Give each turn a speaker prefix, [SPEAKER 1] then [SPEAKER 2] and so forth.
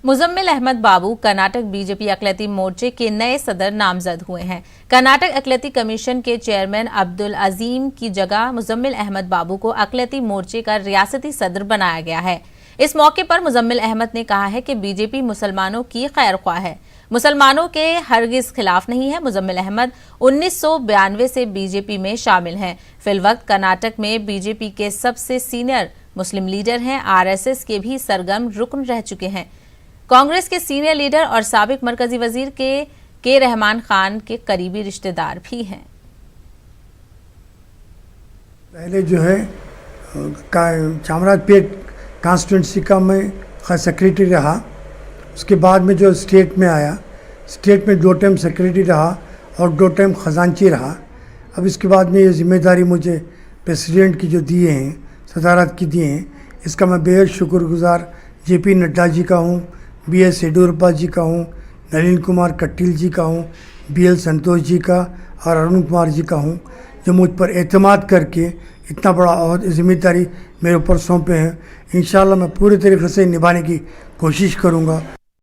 [SPEAKER 1] मुजम्मिल अहमद बाबू Karnataka BJP अकलियती मोर्चे के नए सदर नामजद हुए हैं। कर्नाटक अकलियती कमीशन के चेयरमैन अब्दुल अजीम की जगह मुजम्मिल अहमद बाबू को अकलियती मोर्चे का रियासती सदर बनाया गया है। इस मौके पर मुजम्मिल अहमद ने कहा है कि बीजेपी मुसलमानों की खैर ख्वाह है, मुसलमानों के हरगिज खिलाफ नहीं है। मुजम्मिल अहमद 1992 से बीजेपी में शामिल हैं। फिलवक्त कर्नाटक में बीजेपी के सबसे सीनियर मुस्लिम लीडर हैं। आरएसएस के भी सरगर्म रुकन रह चुके हैं। कांग्रेस के सीनियर लीडर और साबिक मरकजी वजीर के रहमान खान के करीबी रिश्तेदार भी हैं।
[SPEAKER 2] पहले जो है चामराजपेट कॉन्स्टिट्यूंसी का मैं सेक्रेटरी रहा। उसके बाद में जो स्टेट में आया, स्टेट में 2 टाइम सेक्रेटरी रहा और 2 टाइम ख़जांची रहा। अब इसके बाद में ये जिम्मेदारी मुझे प्रेसिडेंट की जो दिए हैं, सदारत की दिए हैं, इसका मैं बेहद शुक्रगुजार जेपी नड्डा जी का हूँ, बीएस येडियुरप्पा जी का हूँ, नलिन कुमार कटील जी का हूँ, बीएल संतोष जी का और अरुण कुमार जी का हूँ, जो मुझ पर एतमाद करके इतना बड़ा जिम्मेदारी मेरे ऊपर सौंपे हैं। इंशाअल्लाह मैं पूरे तरीके से निभाने की कोशिश करूँगा।